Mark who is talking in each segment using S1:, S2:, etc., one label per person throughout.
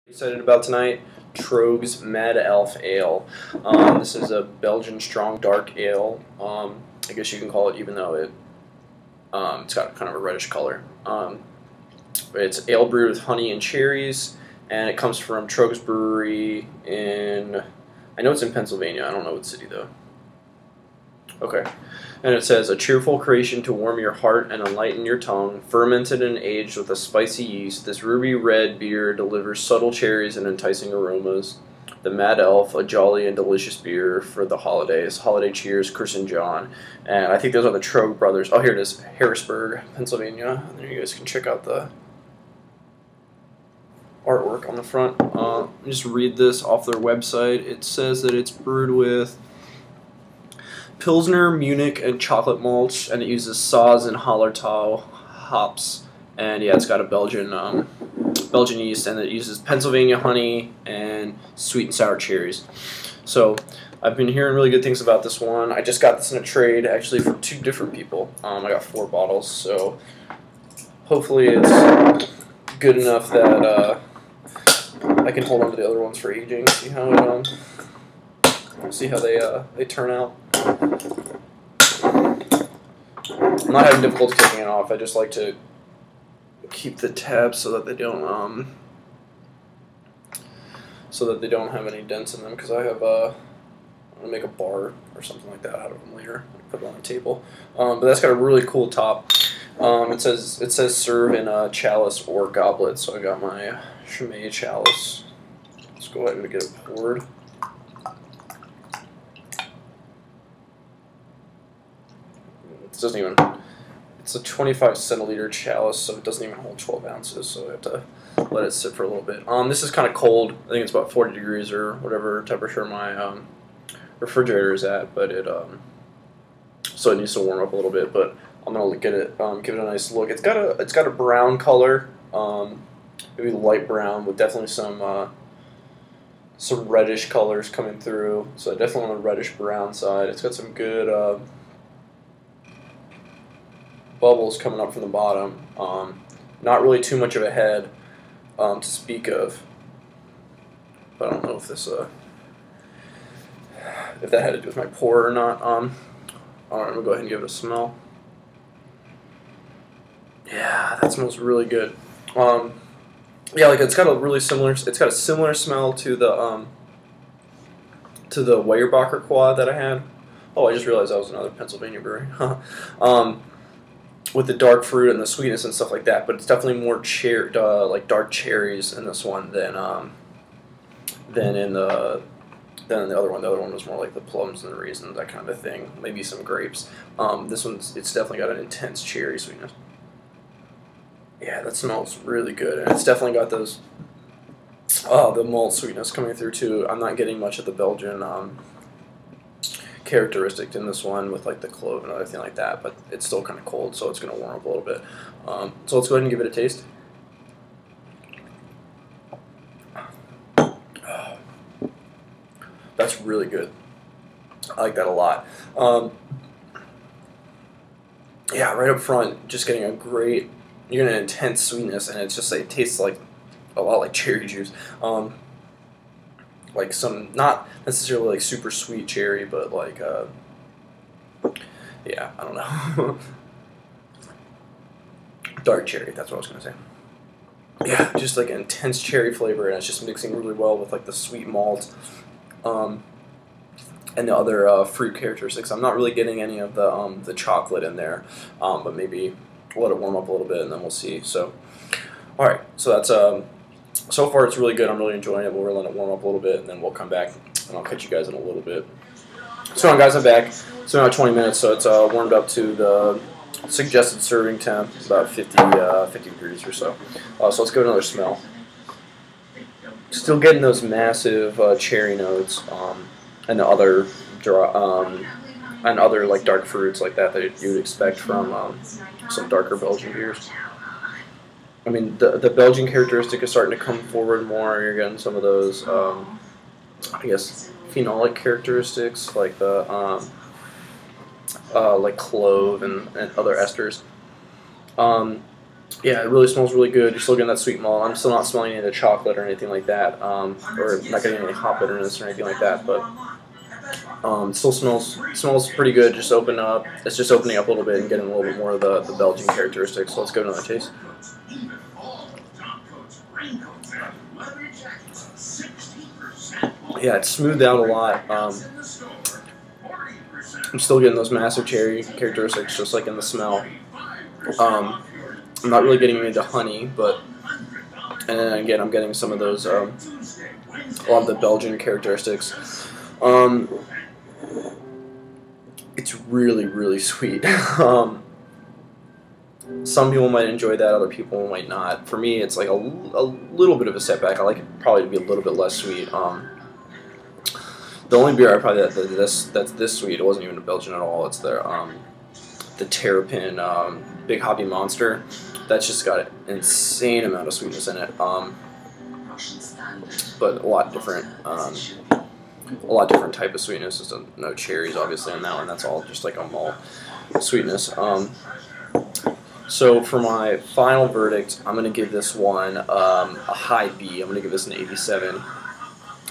S1: Excited about tonight, Troeg's Mad Elf Ale. This is a Belgian strong dark ale. I guess you can call it, even though it's got kind of a reddish color. It's ale brewed with honey and cherries, and it comes from Troeg's Brewery in, I know it's in Pennsylvania, I don't know what city though. Okay. And it says, a cheerful creation to warm your heart and enlighten your tongue, fermented and aged with a spicy yeast, this ruby red beer delivers subtle cherries and enticing aromas. The Mad Elf, a jolly and delicious beer for the holidays. Holiday cheers, Chris and John. And I think those are the Troeg brothers. Oh, here it is, Harrisburg, Pennsylvania. And there you guys can check out the artwork on the front. Just read this off their website. It says that it's brewed with Pilsner, Munich, and chocolate malts, and it uses Saaz and Hallertau hops. And yeah, it's got a Belgian yeast, and it uses Pennsylvania honey and sweet and sour cherries. So I've been hearing really good things about this one. I just got this in a trade, actually, from 2 different people. I got 4 bottles, so hopefully it's good enough that I can hold on to the other ones for aging. See how they turn out. I'm not having difficulty taking it off. I just like to keep the tabs so that they don't have any dents in them, because I have I'm gonna make a bar or something like that out of them later. Put it on the table. But that's got a really cool top. It says serve in a chalice or goblet. So I got my Chimay chalice. Let's go ahead and get it poured. Doesn't even, it's a 25 centiliter chalice, so it doesn't even hold 12 ounces, so I have to let it sit for a little bit. This is kind of cold. I think it's about 40 degrees or whatever temperature my refrigerator is at, but so it needs to warm up a little bit. But I'm gonna get it, give it a nice look. It's got a brown color, maybe light brown, with definitely some reddish colors coming through. So definitely on the reddish brown side. It's got some good bubbles coming up from the bottom. Not really too much of a head to speak of, but I don't know if this if that had to do with my pour or not. Alright, I'm gonna go ahead and give it a smell. Yeah, that smells really good. Yeah, like it's got a similar smell to the Weyerbacher Quad that I had. Oh, I just realized that was another Pennsylvania brewery. With the dark fruit and the sweetness and stuff like that, but it's definitely more like dark cherries in this one than in the other one. The other one was more like the plums and the raisins, that kind of a thing. Maybe some grapes. It's definitely got an intense cherry sweetness. Yeah, that smells really good, and it's definitely got those the malt sweetness coming through too. I'm not getting much of the Belgian characteristic in this one with like the clove and everything like that, but it's still kind of cold, so it's going to warm up a little bit. So let's go ahead and give it a taste. That's really good. I like that a lot. Yeah, right up front, just getting a great, you're getting an intense sweetness, and it's just like, it tastes like a lot like cherry juice. Like some, not necessarily like super sweet cherry, but like, yeah, I don't know. Dark cherry, that's what I was going to say. Yeah, just like an intense cherry flavor, and it's just mixing really well with like the sweet malt and the other fruit characteristics. I'm not really getting any of the chocolate in there, but maybe we'll let it warm up a little bit and then we'll see. So, alright, so that's so far it's really good. I'm really enjoying it. We'll let it warm up a little bit, and then we'll come back and I'll catch you guys in a little bit. So guys, I'm back. It's now 20 minutes, so it's warmed up to the suggested serving temp, about 50 degrees or so. So let's give it another smell. Still getting those massive cherry notes and the other like dark fruits like that you would expect from some darker Belgian beers. I mean, the Belgian characteristic is starting to come forward more. You're getting some of those, I guess, phenolic characteristics, like the like clove and other esters. Yeah, it really smells really good. You're still getting that sweet malt. I'm still not smelling any of the chocolate or anything like that, or not getting any hop bitterness or anything like that. But it still smells pretty good. Just open up. It's just opening up a little bit and getting a little bit more of the Belgian characteristics. So let's go to another taste. Yeah, it's smoothed out a lot. I'm still getting those massive cherry characteristics, just like in the smell. I'm not really getting any of the honey, but and then again, I'm getting some of those a lot of the Belgian characteristics. It's really, really sweet. Some people might enjoy that, other people might not. For me, it's like a little bit of a setback. I like it probably to be a little bit less sweet. The only beer I probably that's this sweet, it wasn't even a Belgian at all. It's the Terrapin Big Hoppy Monster. That's just got an insane amount of sweetness in it. But a lot different type of sweetness. Just no cherries, obviously, in that one. That's all just like a malt sweetness. So for my final verdict, I'm gonna give this one a high B. I'm gonna give this an 87.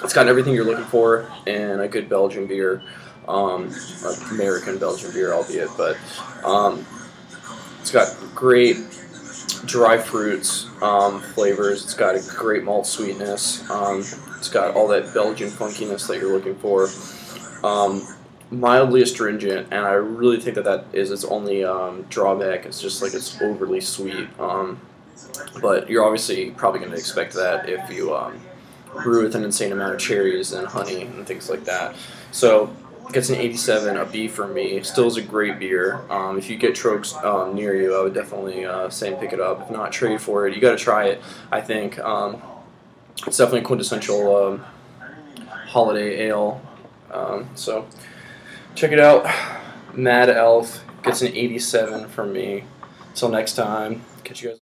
S1: It's got everything you're looking for in a good Belgian beer, American Belgian beer, albeit, but it's got great dry fruits flavors. It's got a great malt sweetness. It's got all that Belgian funkiness that you're looking for. Mildly astringent, and I really think that is its only drawback. It's just like it's overly sweet. But you're obviously probably going to expect that if you brew with an insane amount of cherries and honey and things like that. So it gets an 87, a B for me. Still is a great beer. If you get Troeg's near you, I would definitely say pick it up. If not, trade for it. You got to try it, I think. It's definitely a quintessential holiday ale. So check it out. Mad Elf gets an 87 from me. Until next time, catch you guys.